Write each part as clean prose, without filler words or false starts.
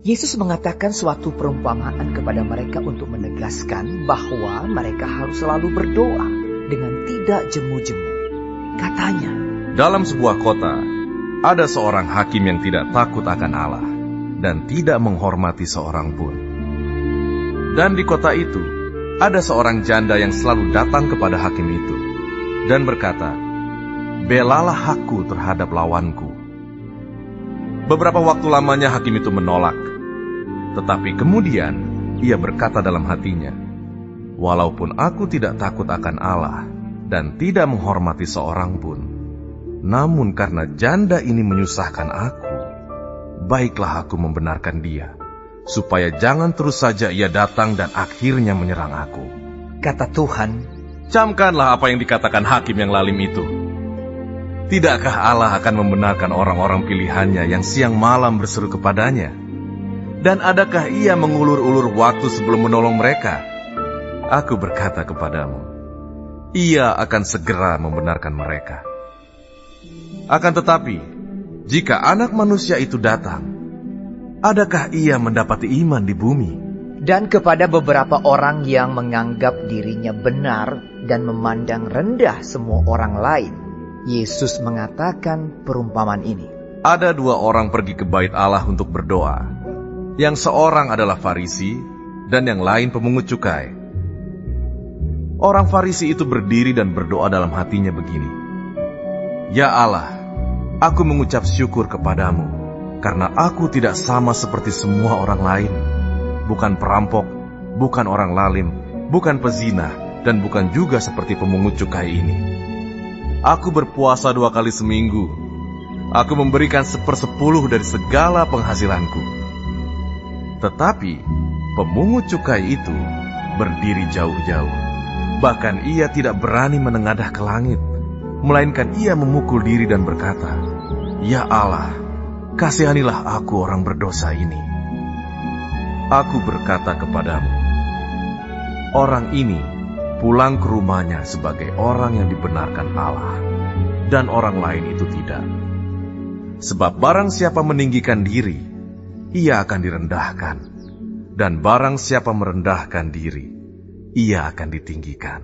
Yesus mengatakan suatu perumpamaan kepada mereka untuk menegaskan bahwa mereka harus selalu berdoa dengan tidak jemu-jemu. Katanya, dalam sebuah kota, ada seorang hakim yang tidak takut akan Allah dan tidak menghormati seorang pun. Dan di kota itu, ada seorang janda yang selalu datang kepada hakim itu dan berkata, "Belalah aku terhadap lawanku." Beberapa waktu lamanya hakim itu menolak. Tetapi kemudian ia berkata dalam hatinya, "Walaupun aku tidak takut akan Allah dan tidak menghormati seorang pun, namun karena janda ini menyusahkan aku, baiklah aku membenarkan dia, supaya jangan terus saja ia datang dan akhirnya menyerang aku." kata Tuhan, Camkanlah apa yang dikatakan hakim yang lalim itu. Tidakkah Allah akan membenarkan orang-orang pilihannya yang siang malam berseru kepadanya? Dan adakah ia mengulur-ulur waktu sebelum menolong mereka? Aku berkata kepadamu, ia akan segera membenarkan mereka. Akan tetapi, jika Anak Manusia itu datang, adakah ia mendapati iman di bumi? dan kepada beberapa orang yang menganggap dirinya benar dan memandang rendah semua orang lain, Yesus mengatakan perumpamaan ini. Ada dua orang pergi ke bait Allah untuk berdoa. Yang seorang adalah Farisi, dan yang lain pemungut cukai. Orang Farisi itu berdiri dan berdoa dalam hatinya begini, "Ya Allah, aku mengucap syukur kepadamu, karena aku tidak sama seperti semua orang lain. Bukan perampok, bukan orang lalim, bukan pezina, dan bukan juga seperti pemungut cukai ini. Aku berpuasa 2 kali seminggu. Aku memberikan 1/10 dari segala penghasilanku." Tetapi pemungut cukai itu berdiri jauh-jauh. Bahkan ia tidak berani menengadah ke langit, melainkan ia memukul diri dan berkata, "Ya Allah, kasihanilah aku orang berdosa ini." Aku berkata kepadamu, orang ini pulang ke rumahnya sebagai orang yang dibenarkan Allah, dan orang lain itu tidak. Sebab barang siapa meninggikan diri, ia akan direndahkan, dan barang siapa merendahkan diri, ia akan ditinggikan.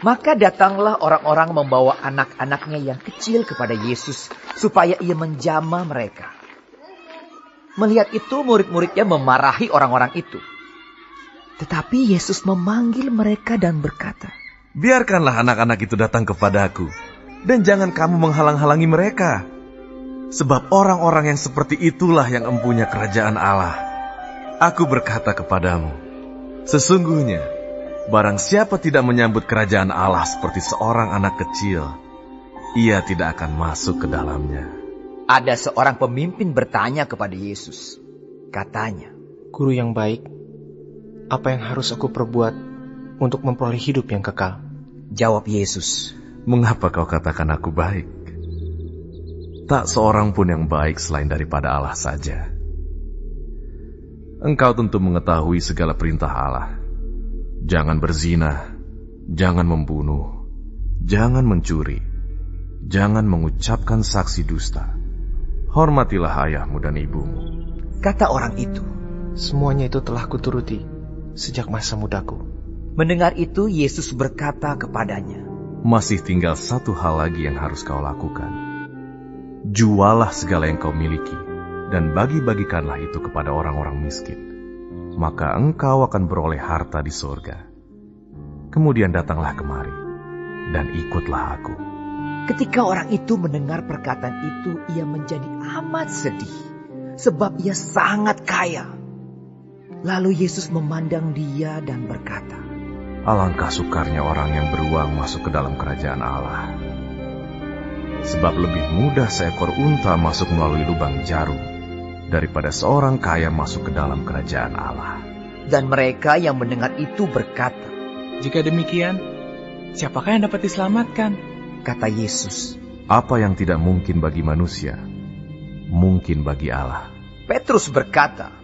Maka datanglah orang-orang membawa anak-anaknya yang kecil kepada Yesus, supaya ia menjamah mereka. Melihat itu, murid-muridnya memarahi orang-orang itu. Tetapi Yesus memanggil mereka dan berkata, Biarkanlah anak-anak itu datang kepadaku, dan jangan kamu menghalang-halangi mereka. Sebab orang-orang yang seperti itulah yang empunya kerajaan Allah. Aku berkata kepadamu, sesungguhnya, barang siapa tidak menyambut kerajaan Allah seperti seorang anak kecil, ia tidak akan masuk ke dalamnya. Ada seorang pemimpin bertanya kepada Yesus. Katanya, Guru yang baik, apa yang harus aku perbuat untuk memperoleh hidup yang kekal? jawab Yesus, Mengapa kau katakan aku baik? Tak seorang pun yang baik selain daripada Allah saja. Engkau tentu mengetahui segala perintah Allah. Jangan berzina, jangan membunuh, jangan mencuri, jangan mengucapkan saksi dusta. Hormatilah ayahmu dan ibumu. kata orang itu. Semuanya itu telah kuturuti sejak masa mudaku. Mendengar itu, Yesus berkata kepadanya, Masih tinggal satu hal lagi yang harus kau lakukan. Jualah segala yang kau miliki, dan bagi-bagikanlah itu kepada orang-orang miskin. Maka engkau akan beroleh harta di surga. Kemudian datanglah kemari, dan ikutlah aku. Ketika orang itu mendengar perkataan itu, ia menjadi amat sedih, sebab ia sangat kaya. Lalu Yesus memandang dia dan berkata, Alangkah sukarnya orang yang beruang masuk ke dalam kerajaan Allah. Sebab lebih mudah seekor unta masuk melalui lubang jarum, daripada seorang kaya masuk ke dalam kerajaan Allah. Dan mereka yang mendengar itu berkata, Jika demikian, siapakah yang dapat diselamatkan? kata Yesus. Apa yang tidak mungkin bagi manusia, mungkin bagi Allah. Petrus berkata,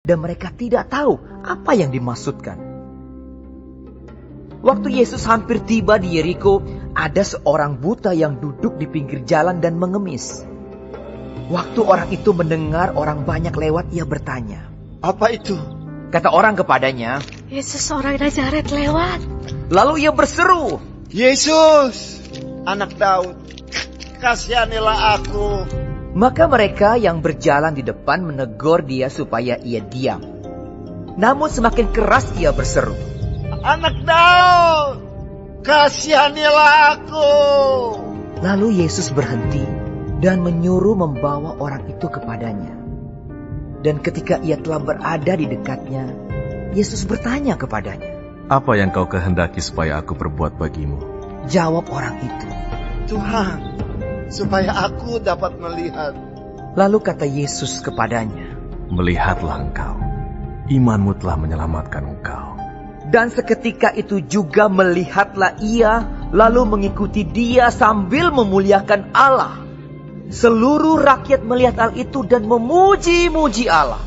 dan mereka tidak tahu apa yang dimaksudkan. Waktu Yesus hampir tiba di Yeriko, ada seorang buta yang duduk di pinggir jalan dan mengemis. Waktu orang itu mendengar orang banyak lewat, ia bertanya, Apa itu? kata orang kepadanya. Yesus orang Nazaret lewat. Lalu ia berseru, Yesus, anak Daud, kasihanilah aku. maka mereka yang berjalan di depan menegur dia supaya ia diam. Namun semakin keras ia berseru, Anak Daud, kasihanilah aku. Lalu Yesus berhenti dan menyuruh membawa orang itu kepadanya. Dan ketika ia telah berada di dekatnya, Yesus bertanya kepadanya. Apa yang kau kehendaki supaya aku perbuat bagimu? Jawab orang itu. Tuhan, supaya aku dapat melihat. Lalu kata Yesus kepadanya. Melihatlah engkau, imanmu telah menyelamatkan engkau. Dan seketika itu juga melihatlah ia, lalu mengikuti dia sambil memuliakan Allah. Seluruh rakyat melihat hal itu dan memuji-muji Allah.